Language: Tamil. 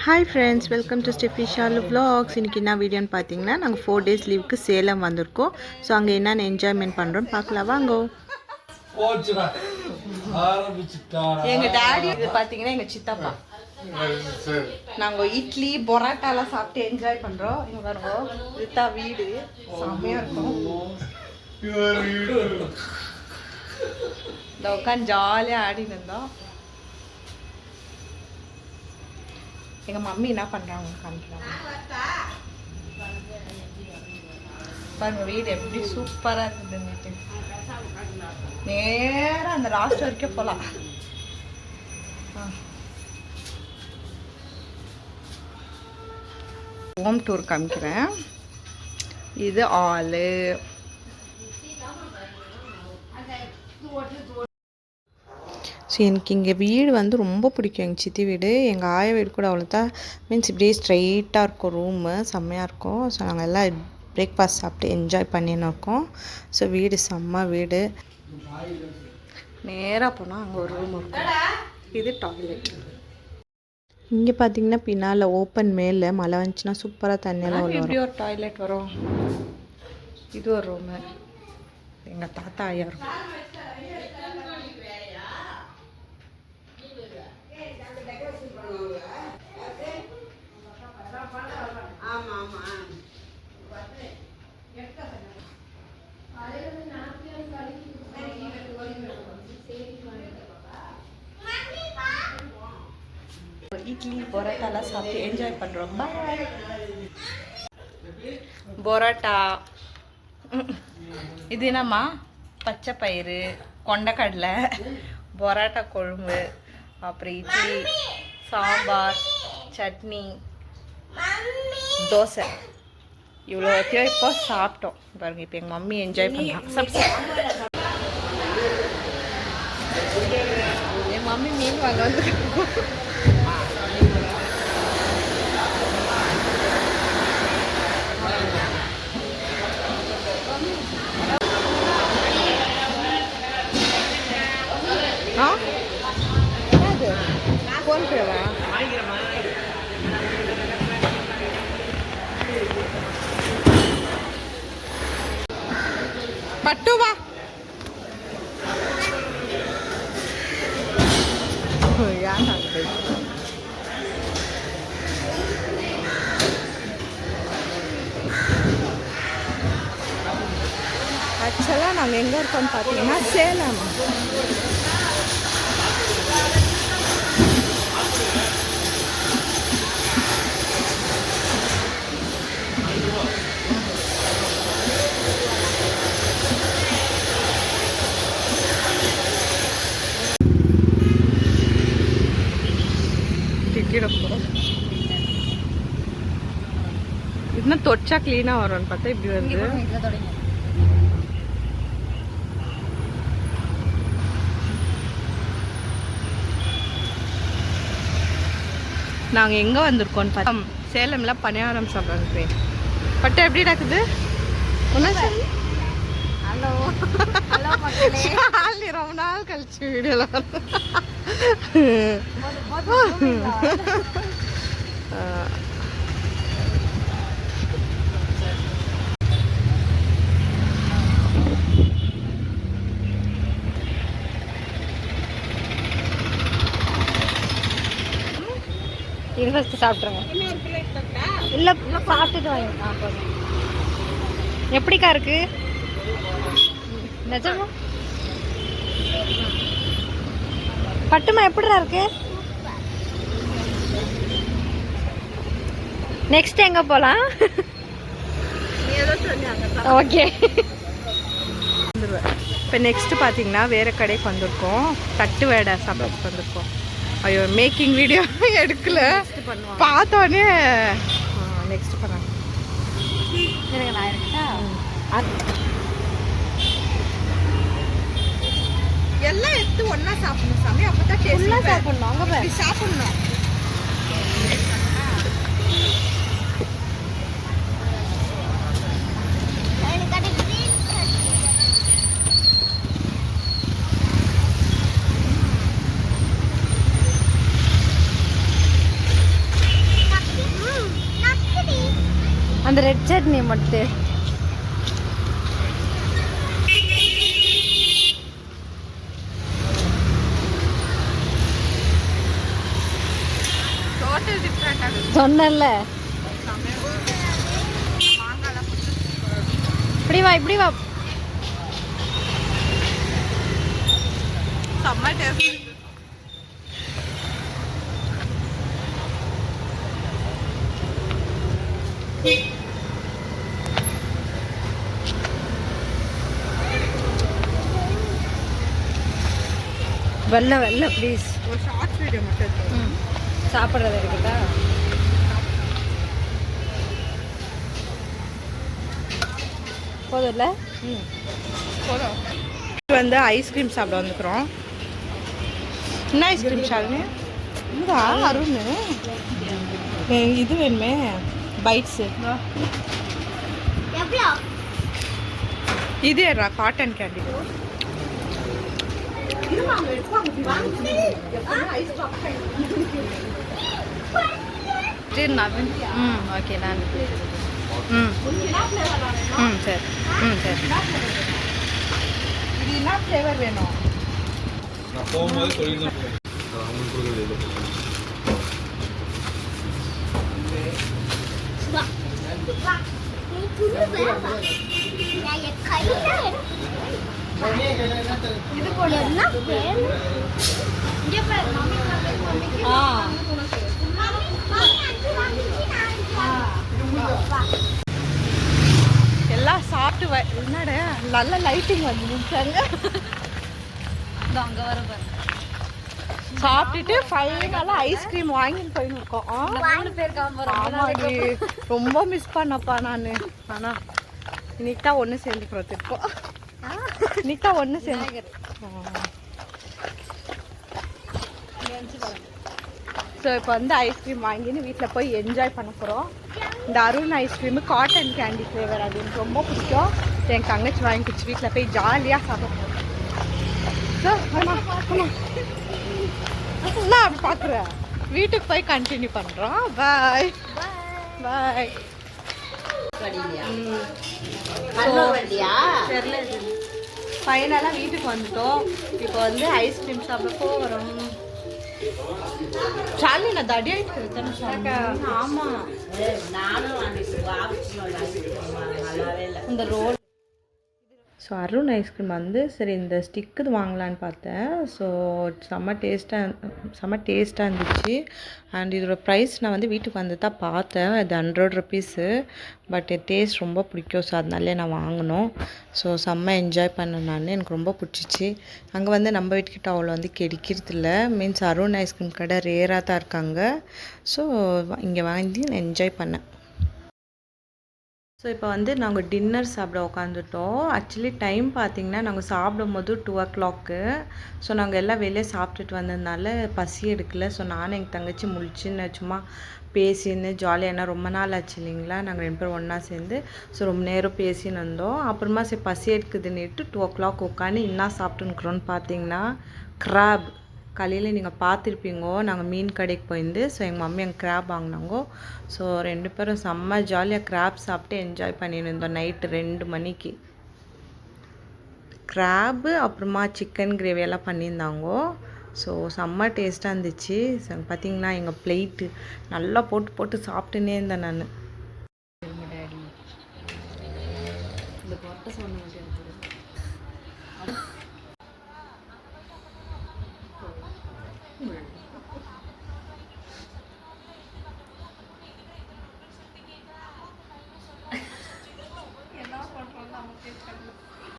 Hi friends, welcome to Stephy Shalu vlogs. இன்றைக்கி என்ன வீடியோன்னு பார்த்தீங்கன்னா, நாங்கள் 4 days லீவுக்கு சேலம் வந்திருக்கோம். ஸோ அங்கே என்னென்ன என்ஜாய்மெண்ட் பண்ணுறோன்னு பார்க்கலாம் வாங்கோ. எங்கள் டாடி இது பார்த்தீங்கன்னா எங்கள் சித்தப்பா. நாங்கள் இட்லி பொராட்டாலாம் சாப்பிட்டு என்ஜாய் பண்ணுறோம். இங்கே வருவோம், இதுதான் வீடு, செம்மையாக இருக்கும். இந்த உட்காந்து ஜாலியாக ஆடின்னு இருந்தோம். எங்கள் மம்மி என்ன பண்ணுறாங்க காமிக்கிறாங்க பாருங்க. வீடு எப்படி சூப்பராக இருக்குதுன்னுட்டு நேராக அந்த லாஸ்ட் வரைக்கும் போகலாம். ஹோம் டூர் காமிக்கிறேன். இது ஆளு ஸோ எனக்கு இங்கே வீடு வந்து ரொம்ப பிடிக்கும். எங்கள் சித்தி வீடு, எங்கள் ஆயா வீடு கூட அவ்வளோதான். மீன்ஸ் இப்படியே ஸ்ட்ரைட்டாக இருக்கும், ரூமு செம்மையாக இருக்கும். ஸோ நாங்கள் எல்லாம் பிரேக்ஃபாஸ்ட் சாப்பிட்டு என்ஜாய் பண்ணின்னு இருக்கோம். ஸோ வீடு செம்ம வீடு. நேராக போனால் அங்கே ஒரு ரூம் இருக்கும். இது டாய்லெட். இங்கே பார்த்தீங்கன்னா பின்னால் ஓப்பன் மேலே மழை வந்துச்சுன்னா சூப்பராக தண்ணியெல்லாம் வரும். இப்படி ஒரு டாய்லெட் வரும். இது ஒரு ரூமு, எங்கள் தாத்தா ஐயா இருக்கும். இட்லி பொரோட்டாலாம் சாப்பிட்டு என்ஜாய் பண்ணுறோம். பாய். பொரோட்டா இது என்னம்மா, பச்சை பயிறு, கொண்டக்கடலை, பொரோட்டா குழம்பு, அப்புறம் இட்லி, சாம்பார், சட்னி, தோசை, இவ்வளோத்தையும் இப்போ சாப்பிட்டோம். பாருங்க, இப்போ எங்கள் மம்மி என்ஜாய் பண்ணாங்க. என் மம்மி மீன் வாங்க வந்து ஃபோன் பேவா பட்டுவா ஆக்சுவலாக நாங்கள் எங்கே இருக்கோம்னு பார்த்தீங்கன்னா சேலம். இன்னும் தொச்சா கிளீனாக வரும்னு பார்த்தா இப்படி வருது. நாங்கள் எங்கே வந்திருக்கோம்னு பார்த்தா சேலமில் பணியாரம் சாப்பிட்றோம். பட்டு எப்படி நடக்குது? ஹலோ ரொம்ப நாள் கழிச்சு வீடியோவில் ஃபஸ்ட்டு சாப்பிட்ருங்க. இல்லை சாப்பிட்டுட்டு வாங்க. எப்படிக்கா இருக்கு நிஜமா? பட்டுமா எப்படிடா இருக்கு? நெக்ஸ்ட் எங்கே போகலாம்? ஓகே. இப்போ நெக்ஸ்ட்டு பார்த்தீங்கன்னா வேறு கடைக்கு வந்திருக்கோம். தட்டு வேடை சாப்பிட்றதுக்கு வந்திருக்கோம். ஐயோ, மேக்கிங் வீடியோ எடுக்கல, பார்த்தோன்னே நெக்ஸ்ட் பண்ணாங்க. எல்லாம் எடுத்து ஒன்றா சாப்பிடணும் சாமி, அப்போ தான் டேஸ்ட் சாப்பிடணும். அங்கே சாப்பிடணும். அந்த ரெட் சட்னி மட்டும் சொன்னல. இப்படி வா இப்படி வா. செம்ம டேஸ்ட். வெள்ளை வெள்ளை ப்ளீஸ். ஒரு ஷார்ட்ஸ் வீடியோ மட்டும் எடுத்து சாப்பிட்றது இருக்குதா? போதும்ல? போதும். வந்து ஐஸ்கிரீம் சாப்பிட வந்துக்கிறோம். என்ன ஐஸ்கிரீம் ஷாலினி? இந்தா அருண் இது வேணுமே பைட்ஸு. இது ஏறா காட்டன் கேண்டி. நவீன் ஓகே நான் சரி சரி. இது என்ன ஃப்ளேவர் வேணும்? நான் போகும்போது சொல்லியிருந்தேன் அவங்களுக்கு கொடுக்குறது. இது போல எல்லாம் சாப்பிட்டு என்னடா நல்ல லைட்டிங் வந்து முடிச்சாங்க. அங்கே வர பாருங்க. சாப்பிட்டுட்டு ஃபைனலாக ஐஸ்கிரீம் வாங்கிட்டு போயிருக்கோம். 3 பேர் காம்பரம். ரொம்ப மிஸ் பண்ணப்பா நான். ஆனால் இன்னைக்கு தான் ஒன்று சேர்ந்துக்கிறோம் திருப்போம். இன்னைக்கு தான் ஒன்று சேர்ந்து. ஸோ இப்போ வந்து ஐஸ்கிரீம் வாங்கின்னு வீட்டில் போய் என்ஜாய் பண்ண போகிறோம். இந்த Arun ice cream cotton candy flavour அது எனக்கு ரொம்ப பிடிக்கும். என் தங்கச்சி வாங்கி குடிச்சு வீட்டில் போய் ஜாலியாக சாப்பிட போகிறோம். ஸோ நான் அப்படி பார்க்குறேன். வீட்டுக்கு போய் கண்டினியூ பண்ணுறோம். பாய் பாய். ஃபைனலாக வீட்டுக்கு வந்துட்டோம். இப்போ வந்து ஐஸ்கிரீம் சாப்பிட போகிறோம். சாலி நான் தடி ஆயிட்டு. ஆமாம் இந்த ரோல். ஸோ அருண் ஐஸ்கிரீம் வந்து சரி இந்த ஸ்டிக்கு இது வாங்கலான்னு பார்த்தேன். ஸோ செம்ம டேஸ்ட்டாக இருந்துச்சு. அண்ட் இதோட ப்ரைஸ் நான் வந்து வீட்டுக்கு வந்து தான் பார்த்தேன். இது 100 ருபீஸு. பட் டேஸ்ட் ரொம்ப பிடிக்கும். ஸோ அதனாலே நான் வாங்கினோம். ஸோ செம்ம என்ஜாய் பண்ணேன் நான். எனக்கு ரொம்ப பிடிச்சிச்சு. அங்கே வந்து நம்ம வீட்டுக்கிட்ட அவ்வளோ வந்து கிடைக்கிறதில்ல. மீன்ஸ் அருண் ஐஸ்கிரீம் கடை ரேராக தான் இருக்காங்க. ஸோ இங்கே வாங்கி நான் என்ஜாய் பண்ணேன். ஸோ இப்போ வந்து நாங்கள் டின்னர் சாப்பிட உட்காந்துட்டோம். ஆக்சுவலி டைம் பார்த்திங்கன்னா நாங்கள் சாப்பிடும் போது 2 o'clock. ஸோ நாங்கள் எல்லாம் வெளியே சாப்பிட்டுட்டு வந்ததுனால பசி எடுக்கல. ஸோ நானும் எங்கள் தங்கச்சி முழிச்சுன்னு சும்மா பேசின்னு ஜாலியாக, ஏன்னா ரொம்ப நாள் ஆச்சு இல்லைங்களா நாங்கள் 2 பேரும் ஒன்றா சேர்ந்து. ஸோ ரொம்ப நேரம் பேசின்னு வந்தோம். அப்புறமா சரி பசி எடுக்குதுன்னுட்டு 2 o'clock உட்காந்து என்ன சாப்பிட்டுன்னுக்குறோன்னு பார்த்தீங்கன்னா கிராப். காலையில் நீங்கள் பார்த்துருப்பீங்கோ, நாங்கள் மீன் கடைக்கு போயிருந்து. ஸோ எங்கள் மம்மி எங்கள் கிராப் வாங்கினாங்கோ. ஸோ 2 பேரும் செம்ம ஜாலியாக கிராப் சாப்பிட்டு என்ஜாய் பண்ணின்னு இருந்தோம். நைட்டு 2 மணிக்கு கிராப்பு அப்புறமா சிக்கன் கிரேவி எல்லாம் பண்ணியிருந்தாங்கோ. ஸோ செம்ம டேஸ்ட்டாக இருந்துச்சு. பார்த்திங்கன்னா எங்கள் பிளேட்டு நல்லா போட்டு போட்டு சாப்பிட்டுன்னே இருந்தேன் நான்.